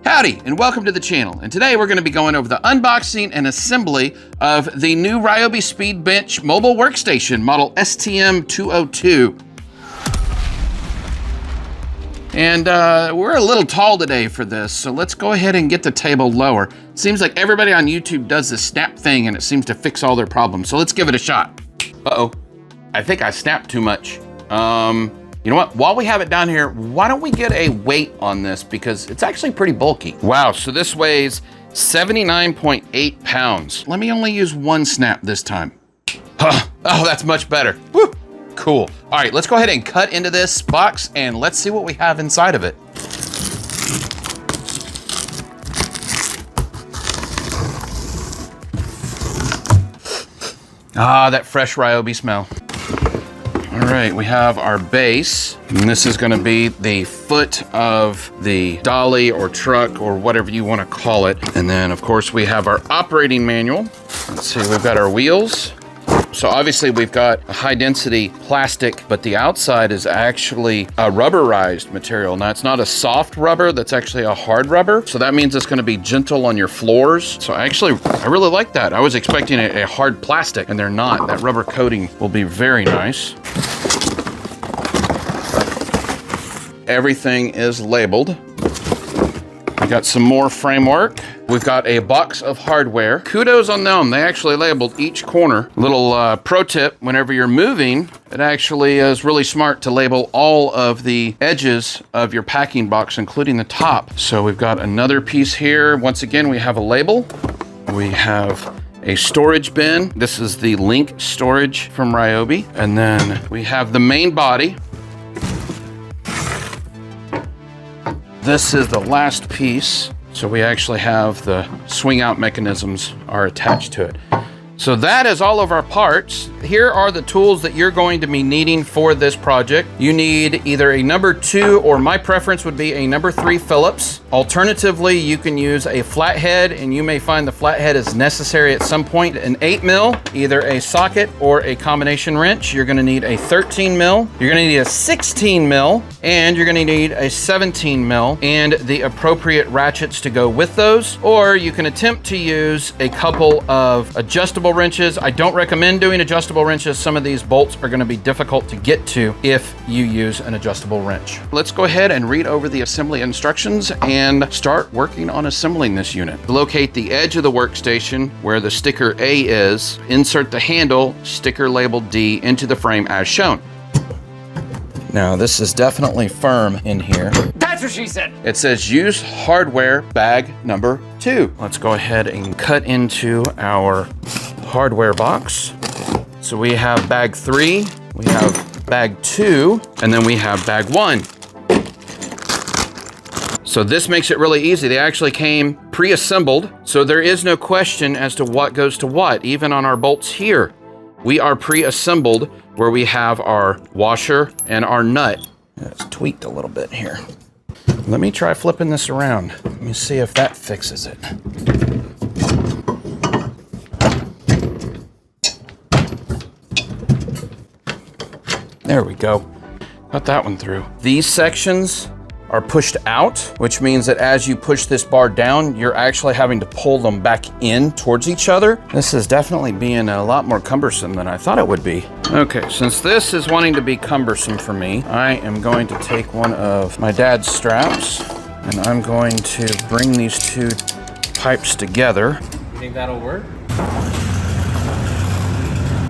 Howdy, and welcome to the channel. And today we're going to be going over the unboxing and assembly of the new Ryobi Speed Bench mobile workstation, model STM202. And we're a little tall today for this, so let's go ahead and get the table lower. It seems like everybody on YouTube does this snap thing and it seems to fix all their problems, so let's give it a shot. Uh-oh, I think I snapped too much. You know what, while we have it down here, why don't we get a weight on this because it's actually pretty bulky. Wow, so this weighs 79.8 pounds. Let me only use one snap this time. Huh. Oh, that's much better. Woo. Cool. All right, let's go ahead and cut into this box and let's see what we have inside of it. Ah, that fresh Ryobi smell. All right, we have our base, and this is gonna be the foot of the dolly or truck or whatever you wanna call it. And then of course we have our operating manual. Let's see, we've got our wheels. So obviously we've got a high density plastic, but the outside is actually a rubberized material. Now it's not a soft rubber, that's actually a hard rubber. So that means it's gonna be gentle on your floors. So I really like that. I was expecting a hard plastic and they're not. That rubber coating will be very nice. Everything is labeled. We got some more framework. We've got a box of hardware. Kudos on them, they actually labeled each corner. Little pro tip, whenever you're moving, it actually is really smart to label all of the edges of your packing box, including the top. So we've got another piece here. Once again, we have a label. We have a storage bin. This is the Link storage from Ryobi. And then we have the main body. This is the last piece. So we actually have the swing out mechanisms are attached to it. So that is all of our parts. Here are the tools that you're going to be needing for this project. You need either a number 2 or my preference would be a number 3 Phillips. Alternatively, you can use a flathead and you may find the flathead is necessary at some point. An 8 mil, either a socket or a combination wrench. You're gonna need a 13 mil, you're gonna need a 16 mil, and you're gonna need a 17 mil and the appropriate ratchets to go with those. Or you can attempt to use a couple of adjustable wrenches. I don't recommend doing adjustable wrenches. Some of these bolts are going to be difficult to get to if you use an adjustable wrench. Let's go ahead and read over the assembly instructions and start working on assembling this unit. Locate the edge of the workstation where the sticker A is. Insert the handle, sticker labeled D, into the frame as shown. Now this is definitely firm in here. That's what she said. It says use hardware bag number 2. Let's go ahead and cut into our hardware box. So we have bag 3, we have bag 2, and then we have bag 1. So this makes it really easy. They actually came pre-assembled, so there is no question as to what goes to what. Even on our bolts here, we are pre-assembled where we have our washer and our nut. It's tweaked a little bit here. Let me try flipping this around. Let me see if that fixes it. There we go. Got that one through. These sections are pushed out, which means that as you push this bar down, you're actually having to pull them back in towards each other. This is definitely being a lot more cumbersome than I thought it would be. Okay, since this is wanting to be cumbersome for me, I am going to take one of my dad's straps and I'm going to bring these two pipes together. You think that'll work?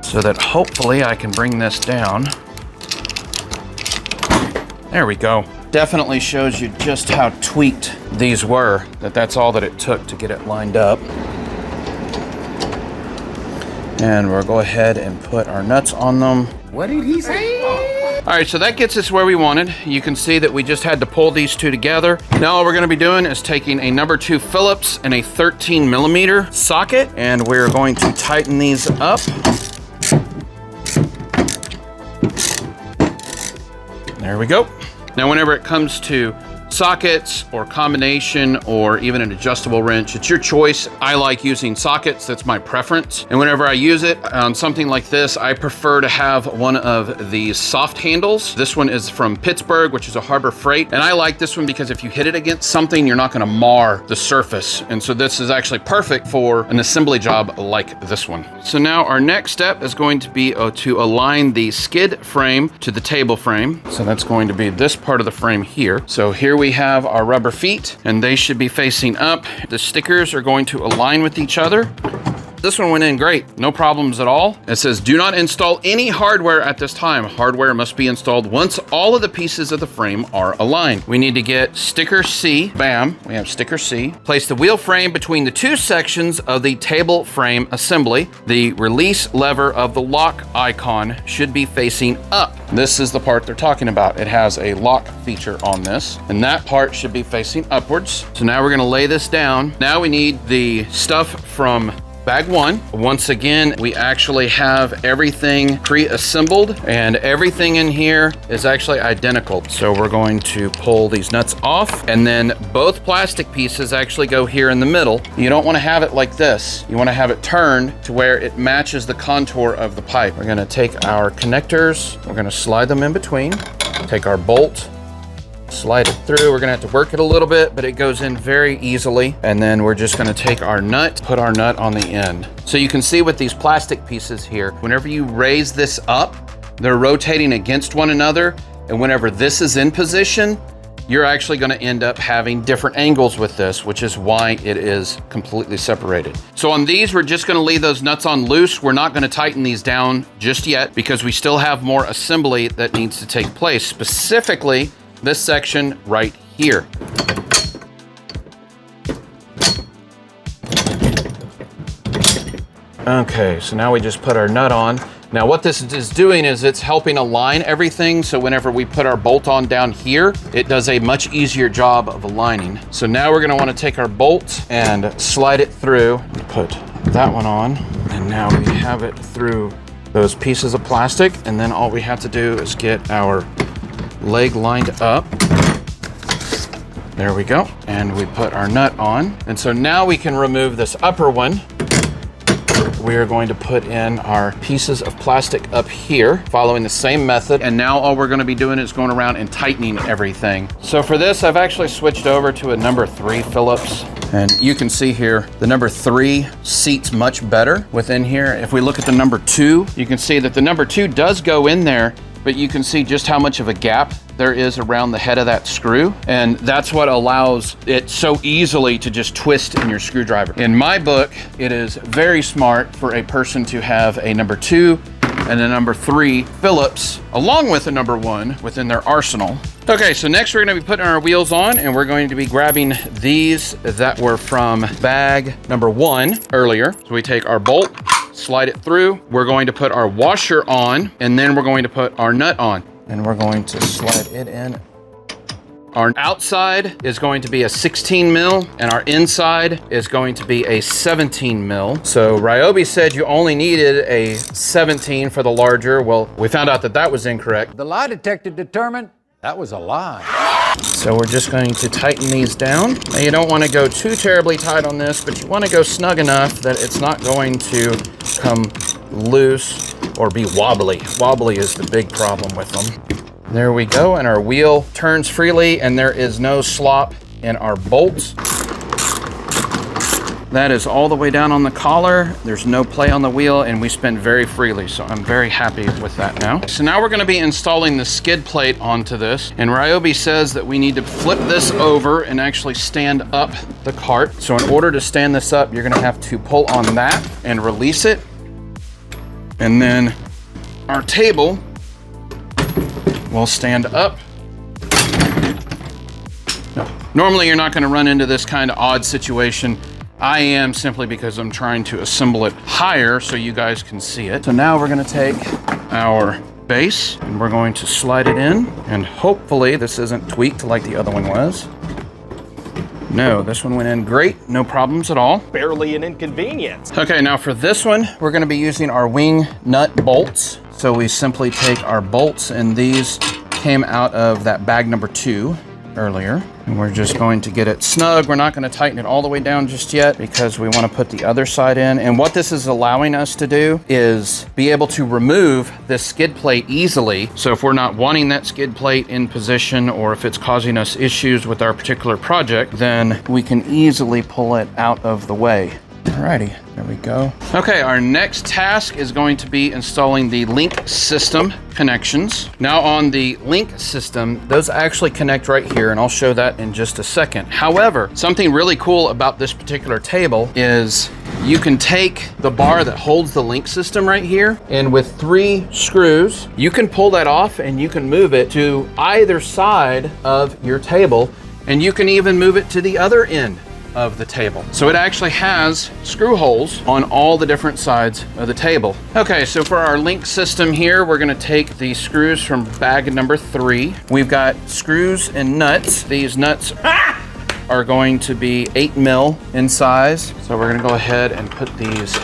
So that hopefully I can bring this down. There we go. Definitely shows you just how tweaked these were, that's all that it took to get it lined up. And we'll go ahead and put our nuts on them. What did he say? All right, so that gets us where we wanted. You can see that we just had to pull these two together. Now all we're gonna be doing is taking a number 2 Phillips and a 13 millimeter socket, and we're going to tighten these up. There we go. Now, whenever it comes to sockets or combination or even an adjustable wrench. It's your choice. I like using sockets. That's my preference. And whenever I use it on something like this, I prefer to have one of these soft handles. This one is from Pittsburgh, which is a Harbor Freight. And I like this one because if you hit it against something, you're not gonna mar the surface. And so this is actually perfect for an assembly job like this one. So now our next step is going to be to align the skid frame to the table frame. So that's going to be this part of the frame here. So here we have our rubber feet and they should be facing up. The stickers are going to align with each other. This one went in great, no problems at all. It says, do not install any hardware at this time. Hardware must be installed once all of the pieces of the frame are aligned. We need to get sticker C, bam, we have sticker C. Place the wheel frame between the two sections of the table frame assembly. The release lever of the lock icon should be facing up. This is the part they're talking about. It has a lock feature on this, and that part should be facing upwards. So now we're gonna lay this down. Now we need the stuff from bag one. Once again, we actually have everything pre-assembled and everything in here is actually identical. So we're going to pull these nuts off and then both plastic pieces actually go here in the middle. You don't want to have it like this. You want to have it turned to where it matches the contour of the pipe. We're going to take our connectors, we're going to slide them in between, take our bolt, slide it through. We're gonna have to work it a little bit, but it goes in very easily. And then we're just gonna take our nut, put our nut on the end. So you can see with these plastic pieces here, whenever you raise this up, they're rotating against one another. And whenever this is in position, you're actually gonna end up having different angles with this, which is why it is completely separated. So on these, we're just gonna leave those nuts on loose. We're not gonna tighten these down just yet because we still have more assembly that needs to take place. Specifically, this section right here. Okay, so now we just put our nut on. Now what this is doing is it's helping align everything. So whenever we put our bolt on down here, it does a much easier job of aligning. So now we're gonna wanna take our bolt and slide it through and put that one on. And now we have it through those pieces of plastic. And then all we have to do is get our leg lined up. There we go. And we put our nut on. And so now we can remove this upper one. We are going to put in our pieces of plastic up here, following the same method. And now all we're gonna be doing is going around and tightening everything. So for this, I've actually switched over to a number 3 Phillips. And you can see here, the number 3 seats much better within here. If we look at the number 2, you can see that the number 2 does go in there, but you can see just how much of a gap there is around the head of that screw. And that's what allows it so easily to just twist in your screwdriver. In my book, it is very smart for a person to have a number 2 and a number 3 Phillips, along with a number 1 within their arsenal. Okay, so next we're gonna be putting our wheels on and we're going to be grabbing these that were from bag number 1 earlier. So we take our bolt, slide it through. We're going to put our washer on and then we're going to put our nut on. And we're going to slide it in. Our outside is going to be a 16 mil and our inside is going to be a 17 mil. So Ryobi said you only needed a 17 for the larger. Well, we found out that that was incorrect. The lie detector determined that was a lie. So we're just going to tighten these down. Now you don't want to go too terribly tight on this, but you want to go snug enough that it's not going to come loose or be wobbly. Wobbly is the big problem with them. There we go, and our wheel turns freely and there is no slop in our bolts. That is all the way down on the collar. There's no play on the wheel and we spin very freely. So I'm very happy with that now. So now we're gonna be installing the skid plate onto this. And Ryobi says that we need to flip this over and actually stand up the cart. So in order to stand this up, you're gonna have to pull on that and release it. And then our table will stand up. Normally you're not gonna run into this kind of odd situation. I am, simply because I'm trying to assemble it higher so you guys can see it. So now we're gonna take our base and we're going to slide it in, and hopefully this isn't tweaked like the other one was. No, this one went in great, no problems at all. Barely an inconvenience. Okay, now for this one, we're gonna be using our wing nut bolts. So we simply take our bolts, and these came out of that bag number 2. earlier. And we're just going to get it snug. We're not going to tighten it all the way down just yet because we want to put the other side in. And what this is allowing us to do is be able to remove this skid plate easily. So if we're not wanting that skid plate in position, or if it's causing us issues with our particular project, then we can easily pull it out of the way. Alrighty, there we go. Okay, our next task is going to be installing the link system connections. Now on the link system, those actually connect right here, and I'll show that in just a second. However, something really cool about this particular table is you can take the bar that holds the link system right here, and with 3 screws, you can pull that off and you can move it to either side of your table, and you can even move it to the other end of the table. So it actually has screw holes on all the different sides of the table. Okay, so for our link system here, we're gonna take the screws from bag number 3. We've got screws and nuts. These nuts are going to be 8 mil in size. So we're gonna go ahead and put these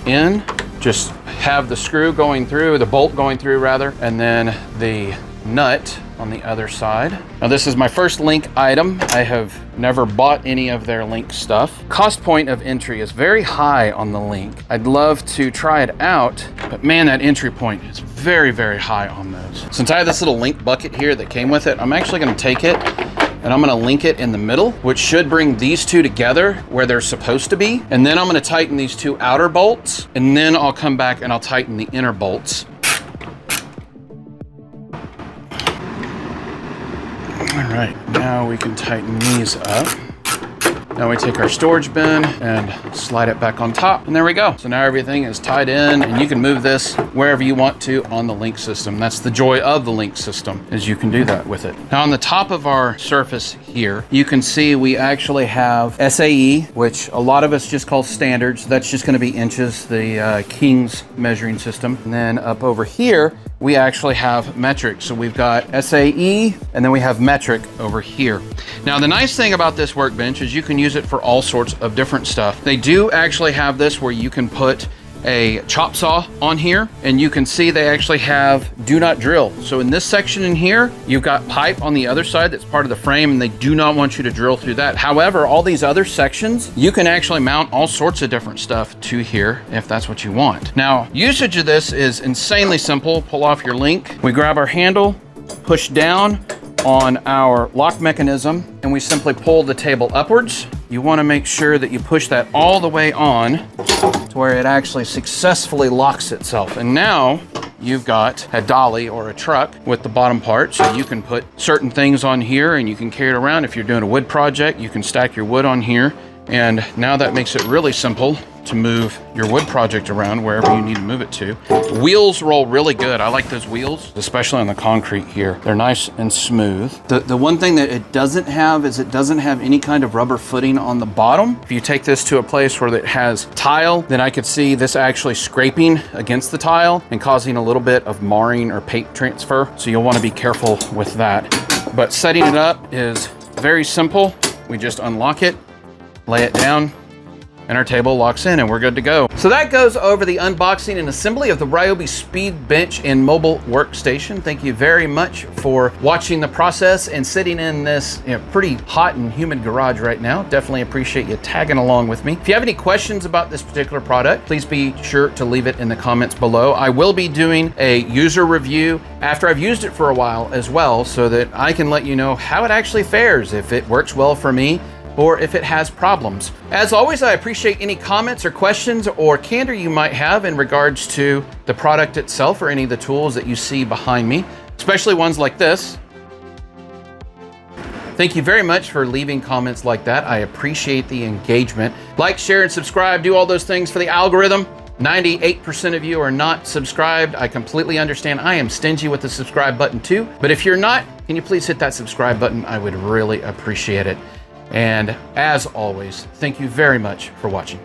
in. Just have the screw going through, the bolt going through rather, and then the nut on the other side. Now this is my first link item. I have never bought any of their link stuff. Cost point of entry is very high on the link. I'd love to try it out, but man, that entry point is very, very high on those. Since I have this little link bucket here that came with it, I'm actually gonna take it and I'm gonna link it in the middle, which should bring these two together where they're supposed to be. And then I'm gonna tighten these 2 outer bolts, and then I'll come back and I'll tighten the inner bolts. All right, now we can tighten these up. Now we take our storage bin and slide it back on top, and there we go. So now everything is tied in, and you can move this wherever you want to on the link system. That's the joy of the link system, is you can do that with it. Now on the top of our surface here, you can see we actually have SAE, which a lot of us just call standard. So that's just gonna be inches, the King's measuring system. And then up over here, we actually have metric. So we've got SAE, and then we have metric over here. Now the nice thing about this workbench is you can use it for all sorts of different stuff. They do actually have this where you can put a chop saw on here, and you can see they actually have do not drill. So in this section in here, you've got pipe on the other side that's part of the frame, and they do not want you to drill through that. However, all these other sections, you can actually mount all sorts of different stuff to here if that's what you want. Now, usage of this is insanely simple. Pull off your link. We grab our handle, push down on our lock mechanism, and we simply pull the table upwards. You want to make sure that you push that all the way on to where it actually successfully locks itself. And now you've got a dolly or a truck with the bottom part, so you can put certain things on here and you can carry it around. If you're doing a wood project, you can stack your wood on here. And now that makes it really simple to move your wood project around wherever you need to move it to. Wheels roll really good. I like those wheels, especially on the concrete here. They're nice and smooth. The one thing that it doesn't have is it doesn't have any kind of rubber footing on the bottom. If you take this to a place where it has tile, then I could see this actually scraping against the tile and causing a little bit of marring or paint transfer. So you'll want to be careful with that. But setting it up is very simple. We just unlock it, lay it down, and our table locks in and we're good to go. So that goes over the unboxing and assembly of the Ryobi Speed Bench and mobile workstation. Thank you very much for watching the process and sitting in this pretty hot and humid garage right now. Definitely appreciate you tagging along with me. If you have any questions about this particular product, please be sure to leave it in the comments below. I will be doing a user review after I've used it for a while as well, so that I can let you know how it actually fares, if it works well for me, or if it has problems. As always, I appreciate any comments or questions or candor you might have in regards to the product itself or any of the tools that you see behind me, especially ones like this. Thank you very much for leaving comments like that. I appreciate the engagement. Like, share, and subscribe. Do all those things for the algorithm. 98% of you are not subscribed. I completely understand. I am stingy with the subscribe button too. But if you're not, can you please hit that subscribe button? I would really appreciate it. And as always, thank you very much for watching.